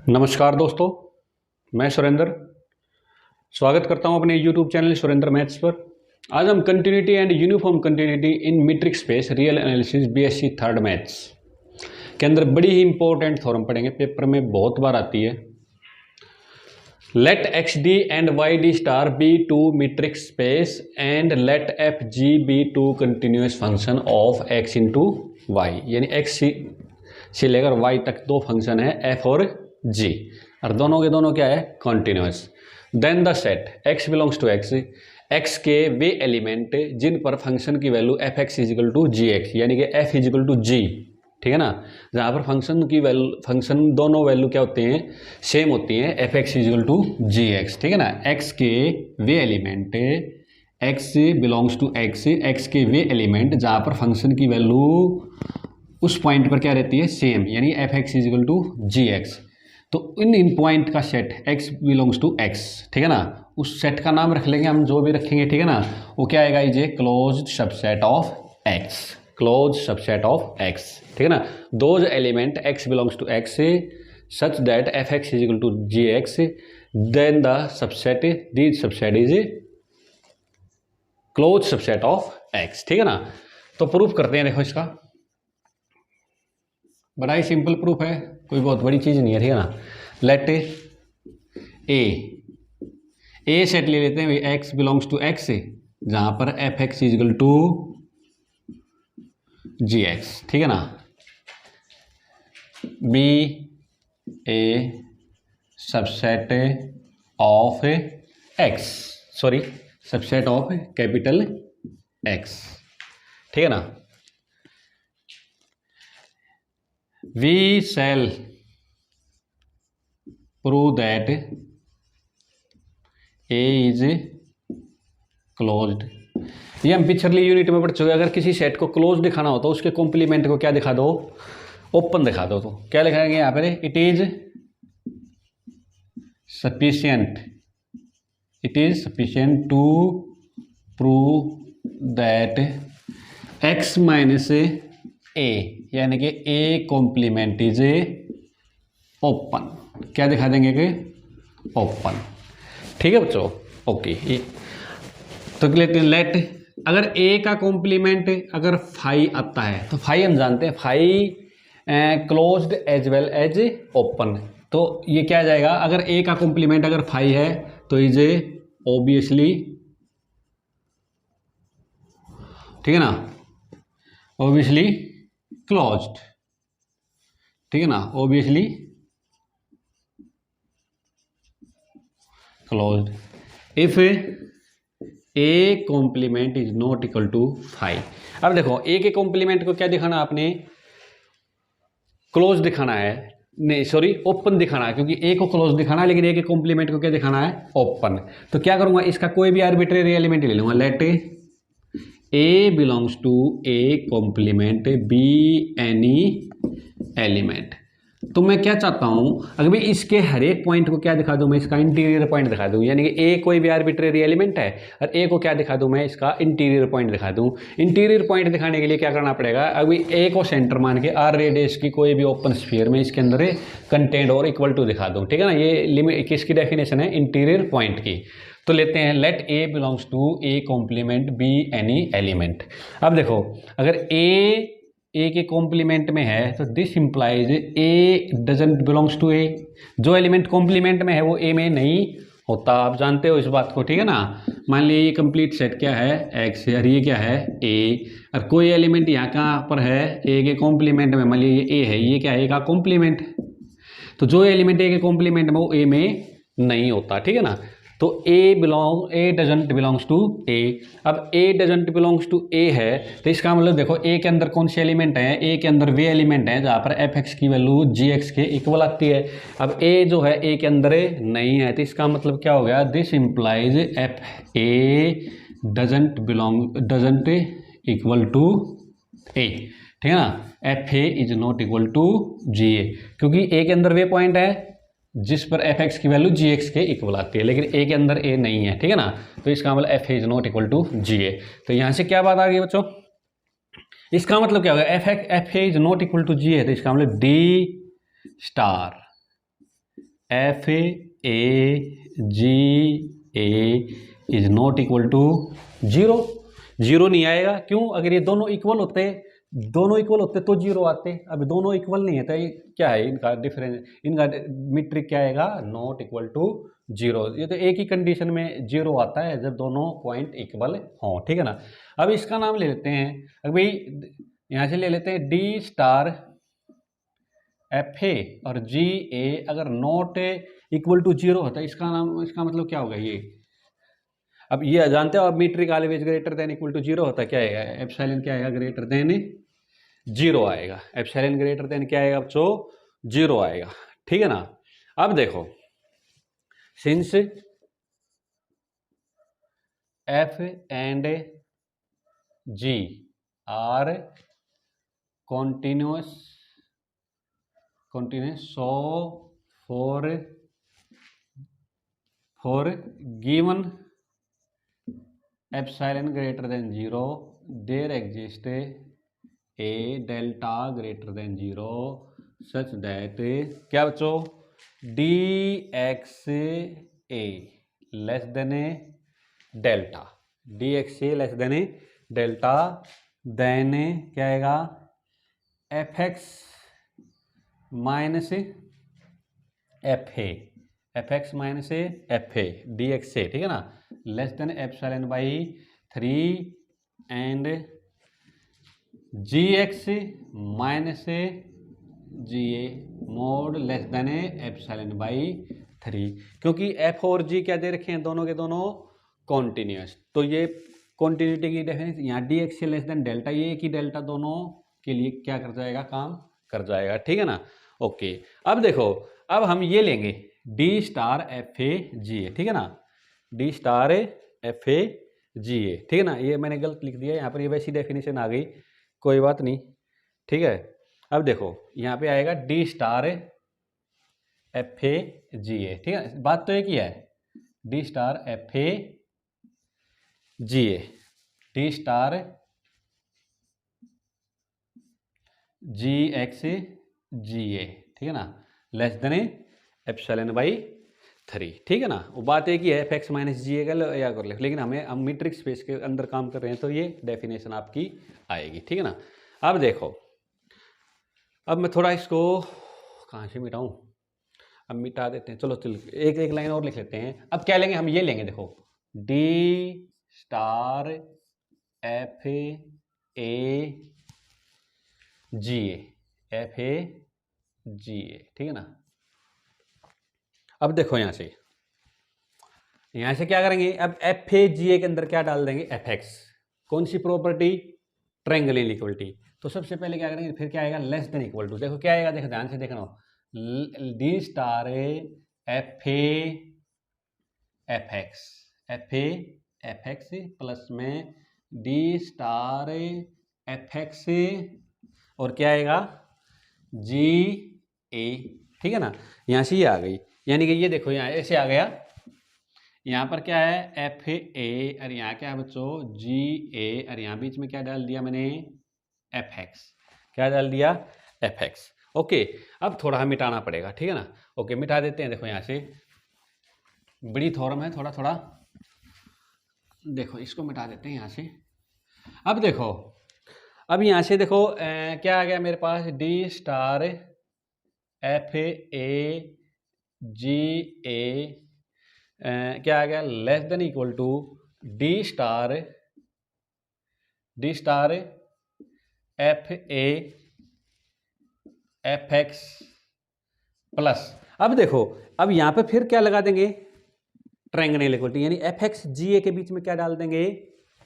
नमस्कार दोस्तों, मैं सुरेंद्र स्वागत करता हूं अपने YouTube चैनल सुरेंद्र मैथ्स पर। आज हम continuity and uniform continuity in metric space real analysis BSc third maths के अंदर बड़ी ही इंपॉर्टेंट थ्योरम पढ़ेंगे। पेपर में बहुत बार आती है। Let x d and y d star be two metric space and let f g be two continuous function of x into y, यानी एक्स से लेकर वाई तक दो फंक्शन है एफ और जी, और दोनों के दोनों क्या है, continuous. Then the set x belongs to x, x के वे एलिमेंट जिन पर फंक्शन की value f x is equal to g x, यानी कि एफ इजिकल टू जी, ठीक है ना, जहाँ पर फंक्शन की वैल्यू दोनों वैल्यू क्या होते हैं, सेम होती हैं, f x is equal to g x, ठीक है ना। एक्स के वे element x belongs to x, x के वे एलिमेंट जहाँ पर फंक्शन की वैल्यू उस पॉइंट पर क्या रहती है, सेम, यानी f x is equal to g x. तो इन पॉइंट का set x belongs to x, ठीक है ना, उस सेट का नाम रख लेंगे हम, जो भी रखेंगे, ठीक है ना, वो क्या आएगा, is a closed subset of x, closed subset of x, ठीक है ना। Those element x belongs to x such that f x is equal to g x, then the subset this subset is closed subset of x, ठीक है ना। तो proof करते हैं, देखो इसका बड़ा ही सिंपल प्रूफ है, कोई बहुत बड़ी चीज़ नहीं है, ठीक है ना। लेट ए सेट ले लेते हैं, एक्स बिलोंग्स टू एक्स जहाँ पर f x is equal to g x, ठीक है ना। Be a subset of x, sorry subset of capital X, ठीक है ना। We shall prove that A is closed। ये हम पिछली यूनिट में पढ़ चुके। अगर किसी सेट को क्लोज दिखाना हो तो उसके कॉम्प्लीमेंट को क्या दिखा दो, ओपन दिखा दो। तो क्या लिखाएंगे यहाँ पर, it is sufficient, it is sufficient to prove that x minus a, यानी कि ए कॉम्प्लीमेंट इज ओपन। क्या दिखा देंगे कि ओपन, ठीक है बच्चों, ओके। तो लेते हैं लेट, अगर ए का कॉम्प्लीमेंट अगर फाई आता है तो फाई हम जानते हैं, phi closed as well as open. तो ये क्या आ जाएगा, अगर ए का कॉम्प्लीमेंट अगर फाई है तो इज ऑब्वियसली, ठीक है ना, ऑब्वियसली क्लोज्ड, ठीक है ना, obviously closed if A complement is not equal to five. अब देखो ए के कॉम्प्लीमेंट को क्या दिखाना, आपने क्लोज दिखाना है, नहीं सॉरी ओपन दिखाना है, क्योंकि ए को क्लोज दिखाना है, लेकिन ए के कॉम्प्लीमेंट को क्या दिखाना है, ओपन। तो क्या करूंगा, इसका कोई भी आर्बिट्रेरी एलिमेंट ले लूंगा। Let a belongs to A complement be any element. तो मैं क्या चाहता हूं, अगर मैं इसके हर एक पॉइंट को क्या दिखा दूं, मैं इसका इंटीरियर पॉइंट दिखा दूं, यानी कि ए कोई भी आर्बिट्रेरी एलिमेंट है और ए को क्या दिखा दूं, मैं इसका इंटीरियर पॉइंट दिखा दूं। इंटीरियर पॉइंट दिखाने के लिए क्या करना पड़ेगा, अभी ए को सेंटर मान के आर रेडियस की कोई भी ओपन स्फीयर में इसके अंदर कंटेंट और इक्वल टू दिखा दूं, ठीक है ना। ये लिमिट किसकी डेफिनेशन है, इंटीरियर पॉइंट की। तो लेते हैं let a belongs to A complement be any element. अब देखो, अगर ए के कॉम्प्लीमेंट में है तो this implies a doesn't belongs to a. जो एलिमेंट कॉम्प्लीमेंट में है वो ए में नहीं होता, आप जानते हो इस बात को, ठीक है ना। मान लीजिए ये कंप्लीट सेट क्या है, एक्स, और ये क्या है, ए, और कोई एलिमेंट यहाँ कहाँ पर है, ए के कॉम्प्लीमेंट में, मान लीजिए ये ए है, ये क्या है, ए का कॉम्प्लीमेंट। तो जो एलिमेंट ए के कॉम्प्लीमेंट में वो ए में नहीं होता, ठीक है ना। तो ए डजंट बिलोंग्स टू ए। अब ए डजंट बिलोंग्स टू ए है तो इसका मतलब देखो, ए के अंदर कौन से एलिमेंट हैं, ए के अंदर वे एलिमेंट हैं जहाँ पर एफ एक्स की वैल्यू जी एक्स के इक्वल आती है। अब ए जो है ए के अंदर नहीं है, तो इसका मतलब क्या हो गया, this implies f a doesn't equal to a, ठीक है ना। F a is not equal to g a, क्योंकि ए के अंदर वे पॉइंट है जिस पर एफ एक्स की वैल्यू जी एक्स के इक्वल आती है, लेकिन ए के अंदर ए नहीं है, ठीक है ना। तो इसका मतलब f is not equal to g a. तो यहाँ से क्या बात आ गई बच्चों, इसका मतलब क्या होगा, f a is not equal to g है, तो इसका मतलब d star f a g a is not equal to zero. Zero नहीं आएगा, क्यों? अगर ये दोनों इक्वल होते, दोनों इक्वल होते तो जीरो आते। अब दोनों इक्वल नहीं है तो ये क्या है इनका डिफरेंस, इनका मीट्रिक क्या आएगा? Not equal to zero. ये तो एक ही कंडीशन में जीरो आता है, जब दोनों पॉइंट इक्वल हों, ठीक है ना। अब इसका नाम ले लेते हैं, अभी यहाँ से ले लेते हैं डी स्टार एफ ए और जी ए अगर नॉट इक्वल टू जीरो होता है, इसका नाम, इसका मतलब क्या होगा ये? अब ये जानते हो आप, metric always greater than equal to zero होता है, क्या आएगा? एप्सिलॉन क्या आएगा? ग्रेटर देन जीरो आएगा। एप्सिलॉन ग्रेटर देन क्या आएगा बच्चों? जीरो आएगा, ठीक है ना। अब देखो, since f and g are continuous so for given epsilon greater than 0 there exists a delta greater than 0 such that क्या बच्चों? dxa less than a delta, dxa less than a delta, then क्या आएगा? F x minus f x minus f a d x a, ठीक है ना, less than epsilon by 3 and g x minus g a mod less than epsilon by 3, क्योंकि F और जी क्या दे रखे हैं? दोनों के दोनों कॉन्टिन्यूस। तो ये कॉन्टिन्यूटी की डेफिनेशन यहाँ D x less than delta, ये एक ही डेल्टा दोनों के लिए क्या कर जाएगा? काम कर जाएगा, ठीक है ना। ओके, अब देखो, अब हम ये लेंगे D star f a g a, ठीक है ना, D star f a g a, ठीक है ना। ये मैंने गलत लिख दिया यहाँ पर, ये वैसी डेफिनेशन आ गई, कोई बात नहीं, ठीक है। अब देखो यहाँ पे आएगा d star f a g a, ठीक है, बात तो एक ही है, d star f a g a, d star g x g a, ठीक है ना, लेस देन एप्सिलॉन बाई 3, ठीक है ना। वो बात एक ही है, एफ एक्स माइनस जी ए का या कर ले, लेकिन हम मीट्रिक स्पेस के अंदर काम कर रहे हैं तो ये डेफिनेशन आपकी आएगी, ठीक है ना। अब देखो, अब मैं थोड़ा इसको कहाँ से मिटाऊँ? अब मिटा देते हैं, चलो एक एक लाइन और लिख लेते हैं। अब क्या लेंगे हम? ये लेंगे, देखो d star f a g f a g a, ठीक है ना। अब देखो यहाँ से क्या करेंगे? अब एफ ए जी ए के अंदर क्या डाल देंगे? F x. कौन सी प्रॉपर्टी? Triangle equality. तो सबसे पहले क्या करेंगे? फिर क्या आएगा? Less than equal to. देखो क्या आएगा, देखो ध्यान से देखना, d star f x, f x plus में डी स्टार एफ एक्स और क्या आएगा? जी ए, ठीक है ना। यहाँ से ये आ गई, यानी कि ये देखो यहाँ ऐसे आ गया, यहाँ पर क्या है? एफ ए और यहाँ क्या है बच्चों? जी ए, और यहाँ बीच में क्या डाल दिया मैंने? F x. क्या डाल दिया? F x. ओके, अब थोड़ा हमें मिटाना पड़ेगा, ठीक है ना। ओके, मिटा देते हैं। देखो यहाँ से बड़ी थॉर्म है, थोड़ा थोड़ा देखो, इसको मिटा देते हैं यहाँ से। अब देखो, अब यहाँ से देखो क्या आ गया मेरे पास? D star f a g a क्या आ गया? Less than equal to d star f a f x plus. अब देखो, अब यहाँ पे फिर क्या लगा देंगे? ट्रायंगल इक्वलिटी, यानी एफ एक्स जी ए के बीच में क्या डाल देंगे?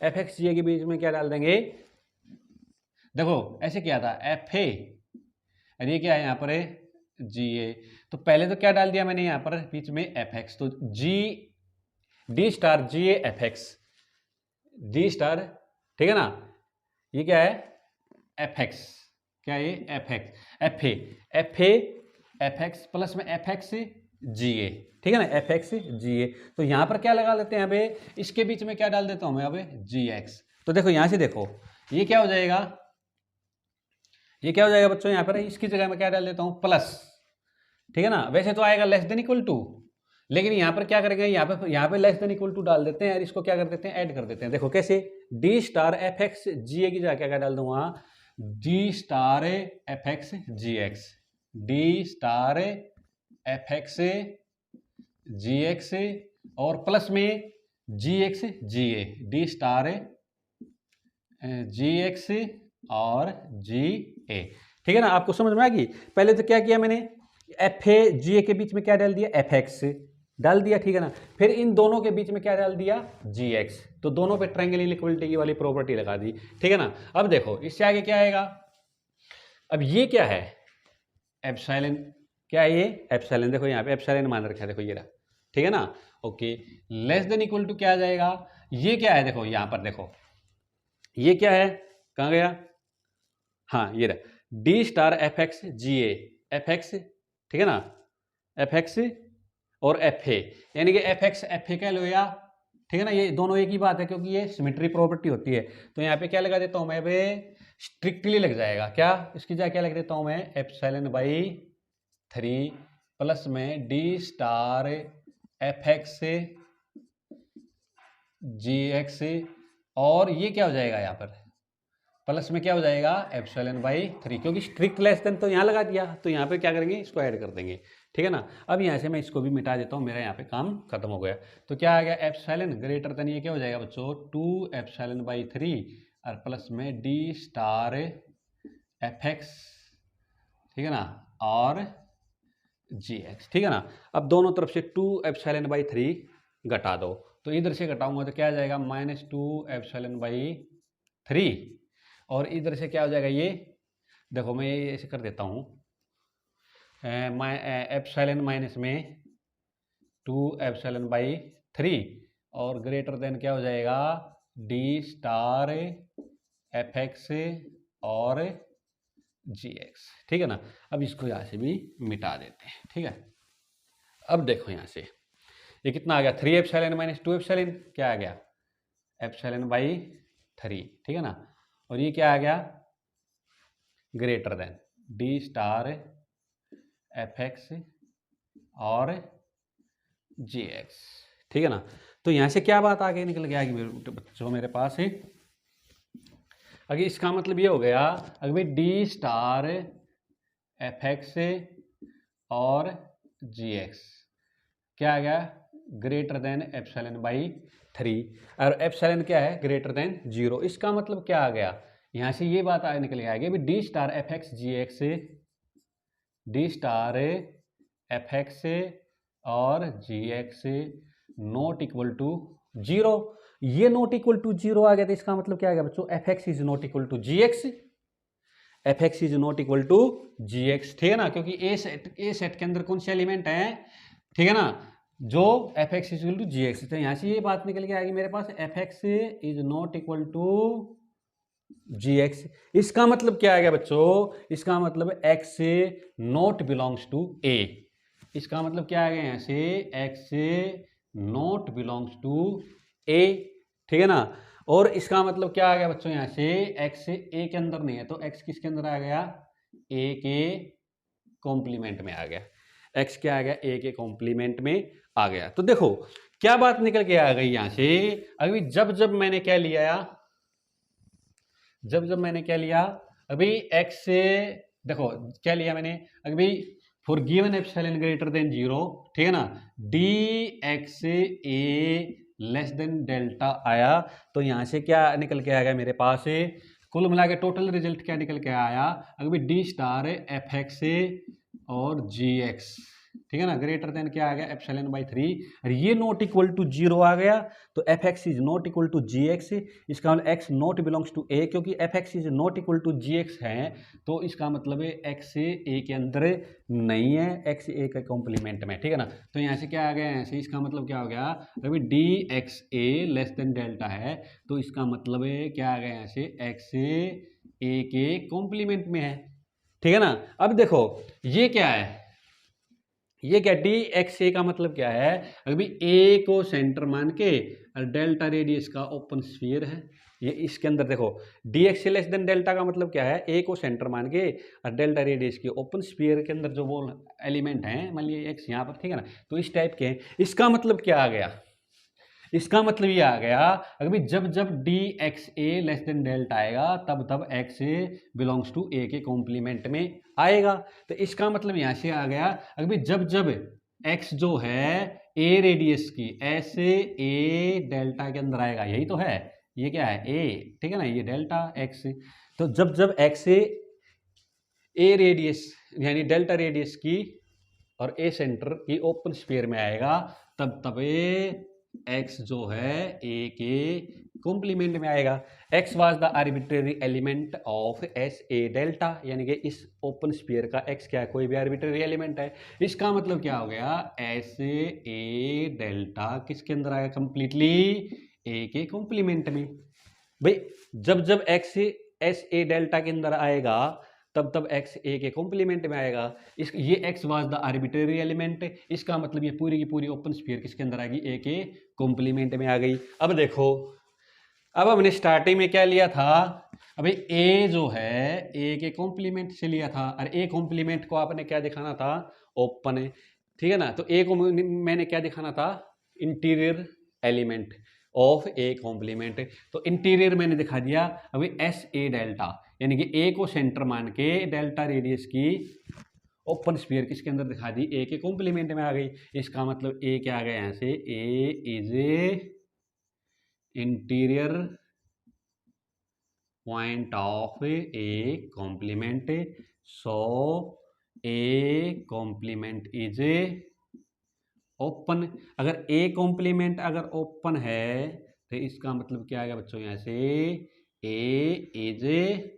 एफ एक्स जी ए के बीच में क्या डाल देंगे? देखो ऐसे क्या था? एफ ए और ये क्या है यहाँ पर? जी ए। तो पहले तो क्या डाल दिया मैंने यहाँ पर बीच में? F x. तो g d star g a f x, d star, ठीक है ना। ये क्या है? F x. क्या है ये? F x, f a f x plus में एफ एक्स जी ए, ठीक है ना, एफ एक्स जी ए। तो यहाँ पर क्या लगा लेते हैं? अबे इसके बीच में क्या डाल देता हूँ मैं? अबे जी एक्स। तो देखो यहाँ से देखो, ये क्या हो जाएगा? ये क्या हो जाएगा बच्चों? यहाँ पर इसकी जगह में क्या डाल देता हूँ? प्लस ठीक है ना। वैसे तो आएगा लेस देन इक्वल टू, लेकिन यहाँ पर क्या करेंगे, यहाँ पे लेस देन इक्वल टू डाल देते हैं और इसको क्या कर देते हैं, ऐड कर देते हैं। देखो कैसे, d star f x g a की जगह क्या डाल दूंगा, d star f x g x, d star f x g x और प्लस में g x g a, d star g x और जी ए। ठीक है ना, आपको समझ में आ गई। पहले तो क्या किया मैंने, एफ ए जी ए के बीच में क्या डाल दिया, एफ एक्स डाल दिया, ठीक है ना। फिर इन दोनों के बीच में क्या डाल दिया, जी एक्स, तो दोनों पे ट्रायंगल इक्वलिटी वाली प्रॉपर्टी लगा दी, ठीक है ना। अब देखो इससे आगे क्या आएगा, अब ये क्या है, एप्सिलॉन, क्या है ये एप्सिलॉन, देखो यहाँ पे एप्सिलॉन मान रखा है, देखो ये रहा, ठीक है ना। Okay, less than equal to क्या आ जाएगा, ये क्या है, देखो यहाँ पर देखो ये क्या है, कहाँ गया, हाँ ये रहा, D star f x g a, f x, ठीक है ना, एफ एक्स और एफ ए, यानी कि एफ एक्स एफ ए क्या लोया, ठीक है ना, ये दोनों एक ही बात है क्योंकि ये सिमेट्री प्रॉपर्टी होती है। तो यहाँ पे क्या लगा देता हूँ मैं, पे स्ट्रिक्टली लग जाएगा क्या, इसकी जगह क्या लग देता हूँ मैं, एप्सिलॉन बाई 3 प्लस में d star f x g x, और ये क्या हो जाएगा यहाँ पर प्लस में क्या हो जाएगा, एप्सिलॉन बाई 3, क्योंकि स्ट्रिक्ट लेस देन तो यहाँ लगा दिया, तो यहाँ पे क्या करेंगे, इसको ऐड कर देंगे, ठीक है ना। अब यहाँ से मैं इसको भी मिटा देता हूँ, मेरा यहाँ पे काम खत्म हो गया। तो क्या आ गया, एप्सिलॉन ग्रेटर देन, ये क्या हो जाएगा बच्चों, 2 एप्सिलॉन बाई 3 और प्लस में डी स्टार एफ एक्स, ठीक है ना, और जी एक्स, ठीक है ना। अब दोनों तरफ से 2 एप्सिलॉन बाई 3 घटा दो, तो इधर से घटाऊंगा तो क्या आ जाएगा, -2 एप्सिलॉन बाई 3, और इधर से क्या हो जाएगा, ये देखो मैं ये ऐसे कर देता हूँ, एप्सिलॉन माइनस में 2 एप्सिलॉन बाई 3 और ग्रेटर देन क्या हो जाएगा, डी स्टार एफ एक्स और जी एक्स, ठीक है ना। अब इसको यहाँ से भी मिटा देते हैं, ठीक है। अब देखो यहाँ से ये कितना आ गया, 3 एप्सिलॉन माइनस 2 एप्सिलॉन, क्या आ गया, एप्सिलॉन बाई 3, ठीक है ना। और ये क्या आ गया, greater than D star f x और जी एक्स, ठीक है ना। तो यहाँ से क्या बात आगे निकल गया कि बच्चों मेरे पास है, अगर इसका मतलब ये हो गया, अगर भाई डी स्टार एफ एक्स और जी एक्स क्या आ गया, ग्रेटर देन एप्सिलॉन बाई 3, और एप्सिलॉन क्या है, ग्रेटर देन 0। इसका मतलब क्या आ गया, यहाँ से ये बात आगे निकल आएगी भी d star f x g x, d star f x और g x not equal to 0। ये नॉट इक्वल टू 0 आ गया, तो इसका मतलब क्या आ गया बच्चों, f x is not equal to g x, f x is not equal to g x, ठीक है ना। क्योंकि ए सेट के अंदर कौन से एलिमेंट है, ठीक है ना, जो f x is equal to g x. तो यहाँ से ये बात निकल के आएगी मेरे पास, f x is not equal to g x. इसका मतलब क्या आ गया बच्चों, इसका मतलब x not belongs to a, इसका मतलब क्या आ गया यहाँ से, x not belongs to a, ठीक है ना। और इसका मतलब क्या आ गया बच्चों, यहाँ से एक्स ए के अंदर नहीं है, तो एक्स किसके अंदर आ गया, ए के कॉम्प्लीमेंट में आ गया, एक्स क्या आ गया, ए के कॉम्प्लीमेंट में आ गया। तो देखो क्या बात निकल के आ गई यहाँ से, अभी जब मैंने क्या लिया, जब मैंने क्या लिया, अभी एक्स से देखो क्या लिया मैंने, अभी for given epsilon greater then 0, ठीक है ना, डी एक्स ए लेस देन डेल्टा आया। तो यहाँ से क्या निकल के आ गया मेरे पास, कुल मिला के टोटल रिजल्ट क्या निकल के आया, अभी डी स्टार एफ एक्स और जी एक्स, ठीक है ना, ग्रेटर देन क्या आ गया, एप्सिलॉन बाई 3, और ये नॉट इक्वल टू 0 आ गया, तो f x is not equal to g x. इसका मतलब x not belongs to A, क्योंकि f x is not equal to g x है, तो इसका मतलब है एक्स ए के अंदर नहीं है, एक्स ए के कॉम्प्लीमेंट में, ठीक है ना। तो यहाँ से क्या आ गया, यहाँ से इसका मतलब क्या हो गया, अभी डी एक्स ए लेस देन डेल्टा है, तो इसका मतलब है क्या आ गया, यहाँ से एक्स ए के कॉम्प्लीमेंट में है, ठीक है ना। अब देखो ये क्या है, ये क्या, डी एक्स ए का मतलब क्या है, अभी ए को सेंटर मान के और डेल्टा रेडियस का ओपन स्फीयर है, ये इसके अंदर देखो D x less than delta का मतलब क्या है, ए को सेंटर मान के और डेल्टा रेडियस की ओपन स्फीयर के अंदर जो वो एलिमेंट हैं, मान लीजिए एक्स यहाँ पर, ठीक है ना, तो इस टाइप के हैं। इसका मतलब क्या आ गया, इसका मतलब ये आ गया अगर जब जब डी एक्स ए लेस देन डेल्टा आएगा तब तब एक्स ए बिलोंग्स टू ए के कॉम्प्लीमेंट में आएगा। तो इसका मतलब यहाँ से आ गया अगर जब जब एक्स जो है ए रेडियस की ऐसे ए डेल्टा के अंदर आएगा, यही तो है, ये क्या है ए, ठीक है ना, ये डेल्टा एक्स, तो जब जब एक्स ए रेडियस यानी डेल्टा रेडियस की और ए सेंटर की ओपन स्फीयर में आएगा तब तब एक्स जो है ए के कॉम्प्लीमेंट में आएगा। X was the arbitrary element of S A delta, यानी कि इस ओपन स्फीयर का एक्स क्या है, कोई भी आर्बिट्रेरी एलिमेंट है। इसका मतलब क्या हो गया, एस ए डेल्टा किसके अंदर आएगा, कंप्लीटली ए के कॉम्प्लीमेंट में। भाई जब जब एक्स एस ए डेल्टा के अंदर आएगा तब तब एक्स ए के कॉम्प्लीमेंट में आएगा। इस ये x was the arbitrary element, इसका मतलब ये पूरी की पूरी ओपन स्फीयर किसके अंदर आएगी, ए के कॉम्प्लीमेंट में आ गई। अब देखो, अब हमने स्टार्टिंग में क्या लिया था, अभी ए जो है ए के कॉम्प्लीमेंट से लिया था, और ए कॉम्प्लीमेंट को आपने क्या दिखाना था, ओपन है, ठीक है ना। तो ए को मैंने क्या दिखाना था, interior element of A complement, तो इंटीरियर मैंने दिखा दिया। अभी एस ए डेल्टा यानी कि ए को सेंटर मान के डेल्टा रेडियस की ओपन स्फीयर किसके अंदर दिखा दी, ए के कॉम्प्लीमेंट में आ गई। इसका मतलब ए क्या आ गया यहाँ से, a is a interior point of A complement, so a complement is a open. अगर ए कॉम्प्लीमेंट अगर ओपन है तो इसका मतलब क्या आएगा बच्चों, यहाँ से ए इज ए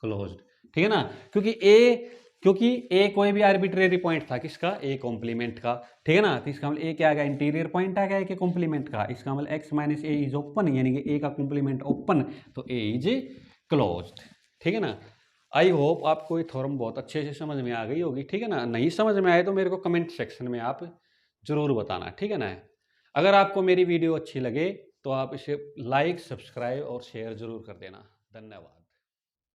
क्लोज्ड, ठीक है ना, क्योंकि ए कोई भी आर्बिट्रेरी पॉइंट था किसका, ए कॉम्प्लीमेंट का, ठीक है ना। तो इसका मतलब ए क्या आ गया, इंटीरियर पॉइंट आ गया ए के कॉम्प्लीमेंट का। इसका मतलब x minus A is open, यानी कि ए का कॉम्प्लीमेंट ओपन, तो ए इज क्लोज्ड, ठीक है ना। आई होप आपको ये थ्योरम बहुत अच्छे से समझ में आ गई होगी, ठीक है ना। नहीं समझ में आए तो मेरे को कमेंट सेक्शन में आप जरूर बताना, ठीक है ना। अगर आपको मेरी वीडियो अच्छी लगे तो आप इसे लाइक, सब्सक्राइब और शेयर जरूर कर देना। धन्यवाद।